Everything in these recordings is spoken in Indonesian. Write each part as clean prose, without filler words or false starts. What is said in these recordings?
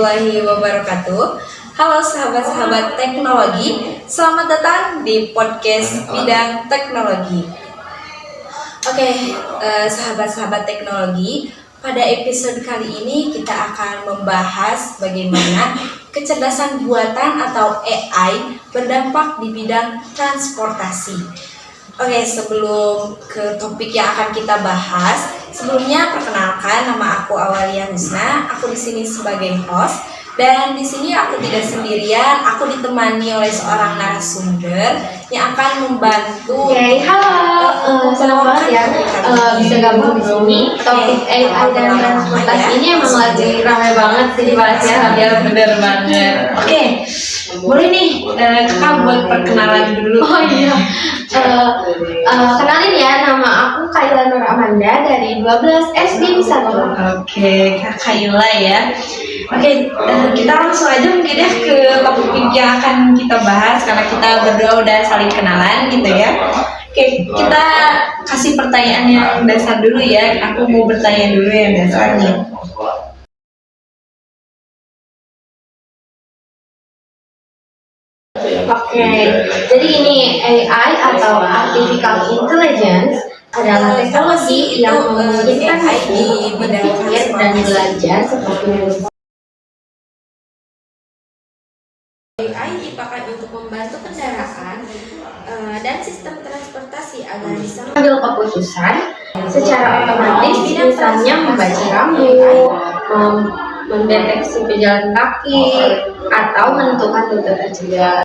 warahmatullahi wabarakatuh. Halo sahabat-sahabat teknologi, selamat datang di podcast bidang teknologi. Oke, sahabat-sahabat teknologi, pada episode kali ini kita akan membahas bagaimana kecerdasan buatan atau AI berdampak di bidang transportasi. Oke, sebelum ke topik yang akan kita bahas, sebelumnya perkenalkan, nama aku Awalia Husna. Aku di sini sebagai host dan di sini aku tidak sendirian. Aku ditemani oleh seorang narasumber yang akan membantu. Oke, halo, senang banget ya bisa gabung di sini. Topik AI dan transportasi ini emang lagi ramai banget sih dibahas ya. Ya, bener banget. Oke, boleh nih kakak buat perkenalan dulu. Oh iya, kenalin ya, nama aku Kayla Nur Amanda dari 12 SD 1. Oke, Kak Kayla ya. Oke, kita langsung aja mungkin ya ke topik yang akan kita bahas karena kita berdua udah saling kenalan gitu ya. Oke, kita kasih pertanyaan yang dasar dulu ya. Aku mau bertanya dulu yang dasar nih. Oke, jadi ini AI atau Artificial Intelligence adalah teknologi yang memungkinkan di berpikir dan belajar seperti AI dipakai untuk membantu kendaraan dan sistem transportasi agar bisa mengambil keputusan secara otomatis, misalnya membaca rambu, mendeteksi pejalan kaki, atau menentukan rute tercegah.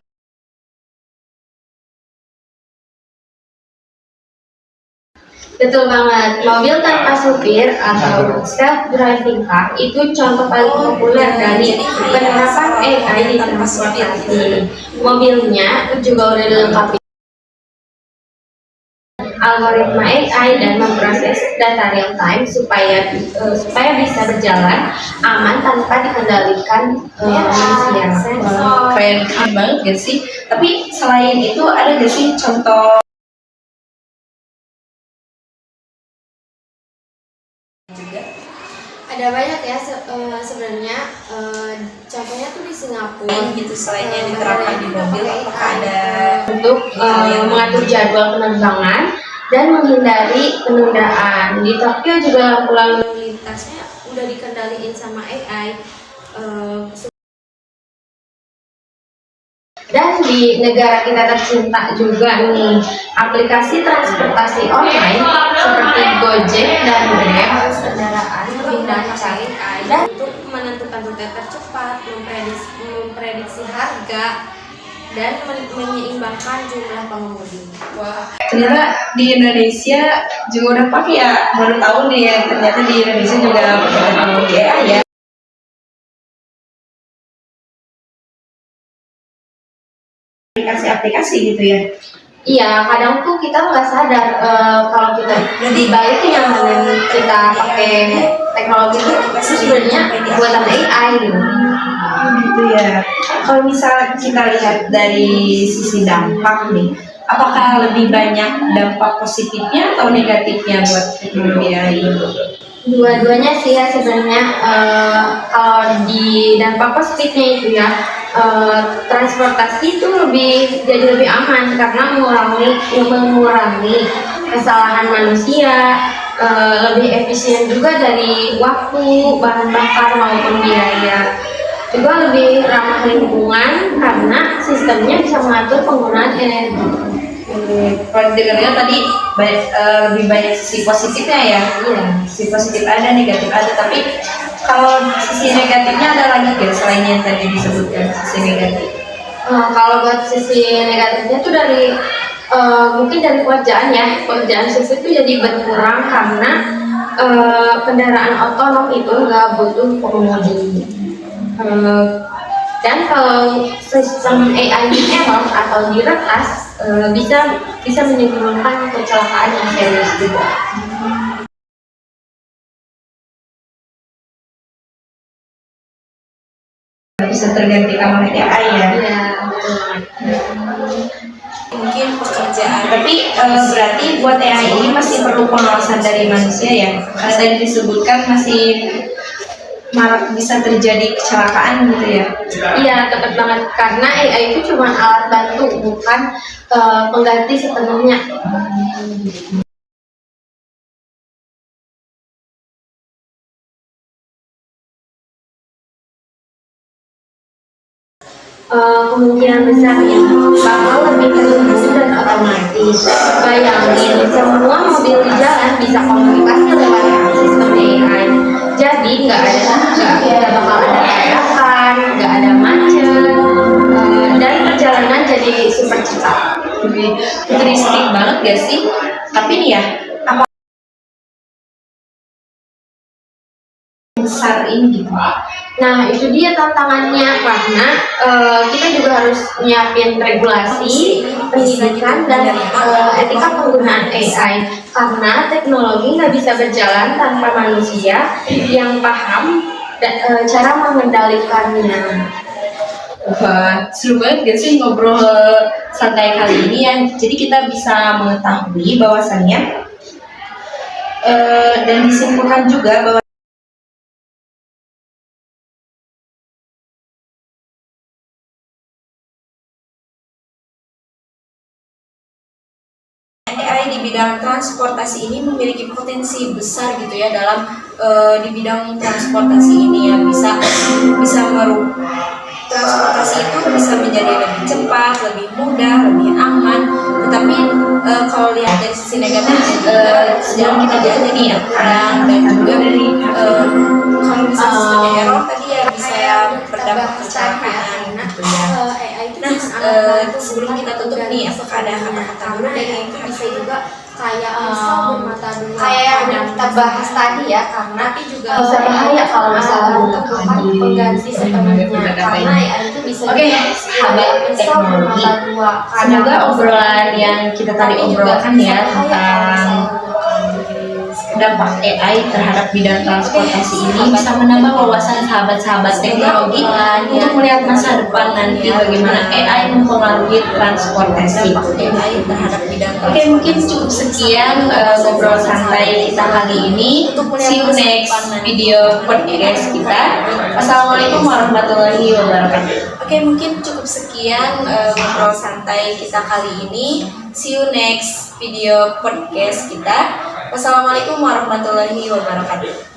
Betul banget, mobil tanpa supir atau self-driving car itu contoh paling populer dari penerapan AI di transportasi. Mobilnya juga udah dilengkapi algoritma AI dan memproses data real time supaya bisa berjalan aman tanpa dikendalikan manusia. Keren banget gak sih? Tapi selain itu ada gak sih contoh? Ada banyak ya sebenarnya, contohnya tuh di Singapura Gitu selain yang diterapkan di mobil, apakah ada untuk mengatur jadwal penerbangan dan menghindari penundaan. Di Tokyo juga lampu lalu lintasnya udah dikendaliin sama AI. Dan di negara kita tercinta juga nih, aplikasi transportasi online seperti Gojek dan Grab kendaraan menggunakan AI dan untuk menentukan rute tercepat, memprediksi harga, dan menyeimbangkan jumlah pengemudi. Wah, ternyata di Indonesia juga udah pakai ya. Baru tahu nih ya, ternyata di Indonesia juga pakai teknologi AI ya. Aplikasi-aplikasi gitu ya. Iya, kadang tuh kita nggak sadar kalau kita di balik yang kita pakai teknologi itu sebenarnya buatan AI gitu. Gitu ya. Kalau misal kita lihat dari sisi dampak nih, apakah lebih banyak dampak positifnya atau negatifnya buat teknologi AI? Dua-duanya sih ya sebenarnya. Kalau di dampak positifnya itu ya, transportasi itu jadi lebih aman karena mengurangi kesalahan manusia, lebih efisien juga dari waktu, bahan bakar maupun biaya. Juga lebih ramah lingkungan karena sistemnya bisa mengatur penggunaan energi. Kalau dengarnya tadi lebih banyak sisi positifnya ya. Iya. Sisi positif ada, negatif ada. Tapi kalau sisi negatifnya ada lagi nggak selain yang tadi disebutkan sisi negatif? Kalau buat sisi negatifnya tuh dari mungkin dari pekerjaan sisi itu jadi berkurang karena kendaraan otonom itu nggak butuh pengemudi. Dan kalau sistem AI di error atau diretas, bisa menimbulkan kecelakaan yang serius juga. Bisa tergantikan oleh AI ya. Iya, betul. Mungkin pekerjaan, tapi berarti buat AI ini masih perlu pengawasan dari manusia ya. Karena tadi disebutkan masih malah bisa terjadi kecelakaan gitu ya. Iya, tepat banget. Karena AI itu cuma alat bantu, bukan pengganti sepenuhnya. Kemungkinan besarnya bakal lebih terhubung dan otomatis. Bayangin, semua mobil di jalan bisa komunikasi lewat sistem AI. Jadi nggak bakal ada tabrakan, nggak ada macet, dan perjalanan jadi super cepat. Lebih futuristik banget gak sih? Tapi nih ya, apa besar ini gitu? Nah, itu dia tantangannya karena kita juga harus nyiapin regulasi, pendidikan, dan etika penggunaan AI. Karena teknologi nggak bisa berjalan tanpa manusia yang paham cara mengendalikannya. Wah, seru banget gak sih ngobrol santai kali ini ya. Jadi kita bisa mengetahui bahwasannya dan disimpulkan juga bahwa AI di bidang transportasi ini memiliki potensi besar gitu ya dalam di bidang transportasi ini ya, bisa merubah transportasi itu bisa menjadi lebih cepat, lebih mudah, lebih aman. Tetapi kalau lihat dari sisi negatif, sedang kita jaga nih ya kurang, dan juga kalau misalnya sistemnya error tadi ya bisa berdampak kecelakaan gitu ya. Nah, sebelum kita tutup nih, apakah ada kata-kata dulu dari itu bisa juga kayak bermata dua, kayak yang kita bahas tadi ya, karena juga bisa bahaya kalau misalnya bukan pengganti sepenuhnya, karena ya itu bisa sahabat teknologi, semoga obrolan yang kita tadi obrolkan ya tentang dampak AI terhadap bidang transportasi ini bisa menambah wawasan sahabat-sahabat teknologi untuk melihat masa depan nanti bagaimana AI mempengaruhi transportasi. Oke, mungkin cukup sekian ngobrol santai kita kali ini. See you next video podcast kita. Assalamualaikum warahmatullahi wabarakatuh. Oke, mungkin cukup sekian ngobrol santai kita kali ini. See you next video podcast kita. Wassalamualaikum warahmatullahi wabarakatuh.